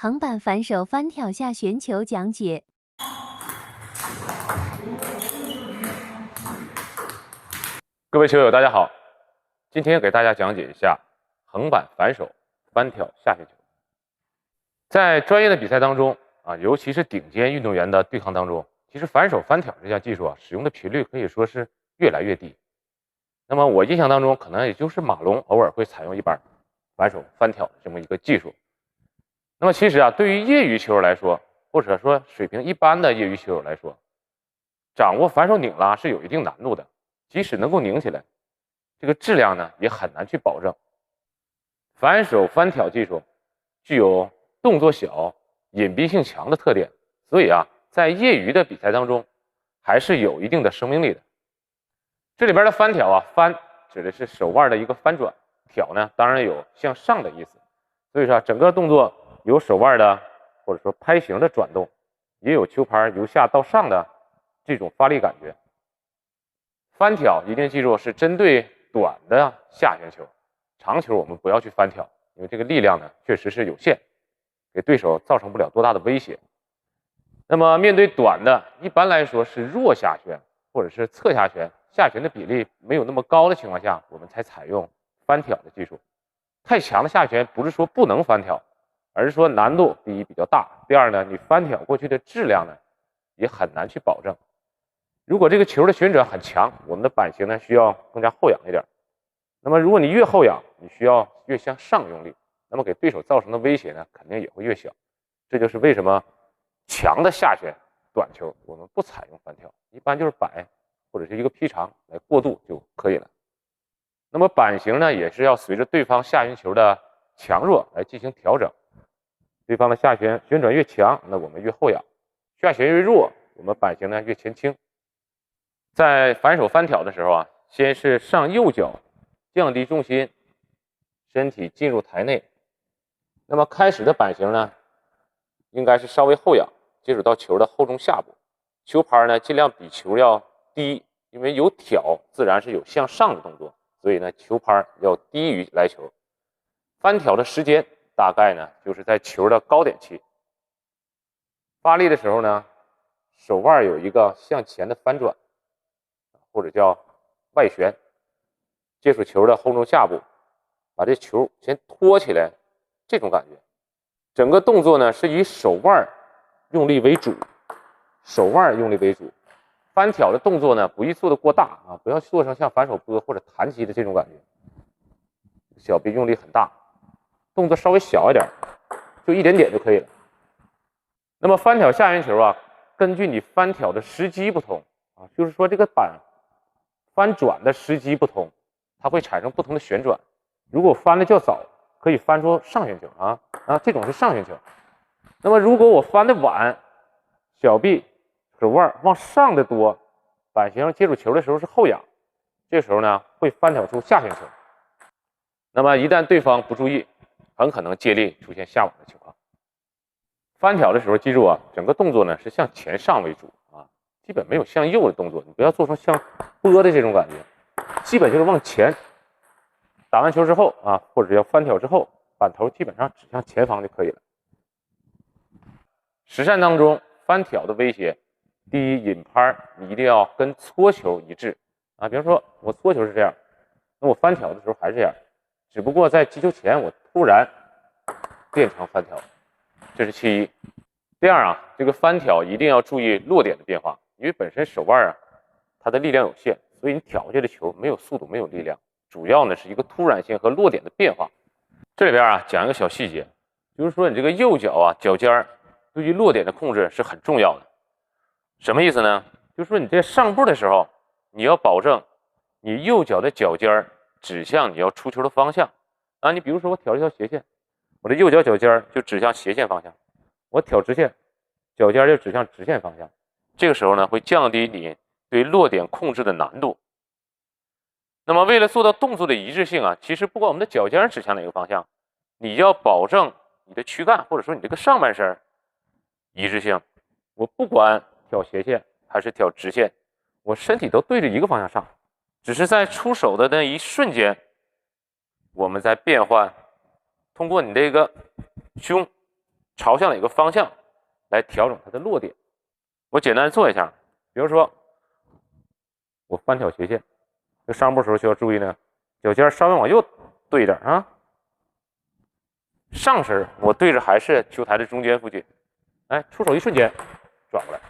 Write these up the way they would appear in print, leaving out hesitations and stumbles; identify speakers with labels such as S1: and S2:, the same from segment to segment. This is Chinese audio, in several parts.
S1: 横板反手翻挑下旋球讲解。
S2: 各位球友，大家好，今天给大家讲解一下横板反手翻挑下旋球。在专业的比赛当中尤其是顶尖运动员的对抗当中，其实反手翻挑这项技术使用的频率可以说是越来越低。那么我印象当中，可能也就是马龙偶尔会采用一把反手翻挑的这么一个技术。那么其实对于业余球友来说，或者说水平一般的业余球友来说，掌握反手拧拉是有一定难度的。即使能够拧起来，这个质量呢也很难去保证。反手翻挑技术具有动作小、隐蔽性强的特点，所以在业余的比赛当中还是有一定的生命力的。这里边的翻挑翻指的是手腕的一个翻转，挑呢当然有向上的意思，所以说整个动作有手腕的或者说拍形的转动，也有球拍由下到上的这种发力感觉。翻挑一定记住是针对短的下旋球，长球我们不要去翻挑，因为这个力量呢确实是有限，给对手造成不了多大的威胁。那么面对短的，一般来说是弱下旋或者是侧下旋，下旋的比例没有那么高的情况下，我们才采用翻挑的技术。太强的下旋不是说不能翻挑，而是说难度第一比较大，第二呢，你翻挑过去的质量呢也很难去保证。如果这个球的旋转很强，我们的板型呢需要更加后仰一点。那么如果你越后仰，你需要越向上用力，那么给对手造成的威胁呢肯定也会越小。这就是为什么强的下旋短球我们不采用翻挑，一般就是摆或者是一个劈长来过渡就可以了。那么板型呢也是要随着对方下旋球的强弱来进行调整。对方的下旋旋转越强，那我们越后仰；下旋越弱，我们板型呢越前倾。在反手翻挑的时候先是上右脚降低重心，身体进入台内。那么开始的板型呢应该是稍微后仰，接触到球的后中下部，球拍呢尽量比球要低，因为有挑自然是有向上的动作，所以呢球拍要低于来球。翻挑的时间大概呢就是在球的高点期。发力的时候呢，手腕有一个向前的翻转，或者叫外旋，接触球的后中下部，把这球先托起来，这种感觉。整个动作呢是以手腕用力为主，手腕用力为主。翻挑的动作呢不宜做得过大不要做成像反手拨或者弹击的这种感觉，小臂用力很大，动作稍微小一点，就一点点就可以了。那么翻挑下旋球根据你翻挑的时机不同就是说这个板翻转的时机不同，它会产生不同的旋转。如果翻的较早，可以翻出上旋球这种是上旋球。那么如果我翻的晚，小臂手腕往上的多，板型接触球的时候是后仰，这时候呢会翻挑出下旋球。那么一旦对方不注意，很可能借力出现下网的情况。翻挑的时候记住整个动作呢是向前上为主基本没有向右的动作，你不要做成像拨的这种感觉，基本就是往前。打完球之后或者要翻挑之后，板头基本上指向前方就可以了。实战当中翻挑的威胁，第一，引拍你一定要跟搓球一致比方说我搓球是这样，那我翻挑的时候还是这样，只不过在击球前我突然变成翻挑，这是其一。第二这个翻挑一定要注意落点的变化，因为本身手腕它的力量有限，所以你挑下去的球没有速度没有力量，主要呢是一个突然性和落点的变化。这里边讲一个小细节，就是说你这个右脚脚尖对于落点的控制是很重要的。什么意思呢？就是说你在上步的时候，你要保证你右脚的脚尖指向你要出球的方向你比如说我挑一条斜线，我的右脚脚尖就指向斜线方向，我挑直线，脚尖就指向直线方向。这个时候呢会降低你对落点控制的难度。那么为了做到动作的一致性其实不管我们的脚尖指向哪个方向，你要保证你的躯干或者说你这个上半身一致性。我不管挑斜线还是挑直线，我身体都对着一个方向上，只是在出手的那一瞬间，我们在变换，通过你这个胸朝向哪个方向来调整它的落点。我简单做一下，比如说我翻挑斜线，这上步时候需要注意呢，脚尖稍微往右对一点啊。上身我对着还是球台的中间附近，哎，出手一瞬间转过来。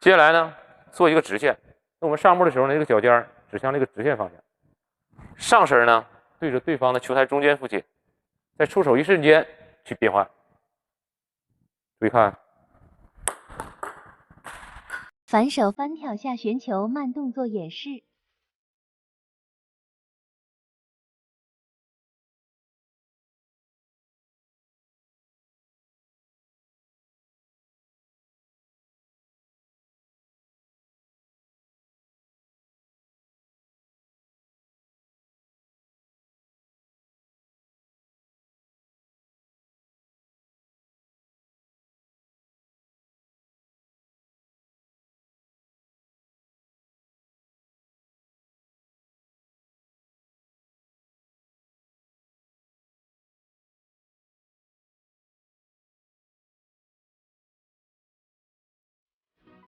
S2: 接下来呢，做一个直线。那我们上步的时候呢，这个脚尖指向这个直线方向，上身呢对着对方的球台中间附近，在出手一瞬间去变换。注意看，
S1: 反手翻挑下旋球慢动作演示。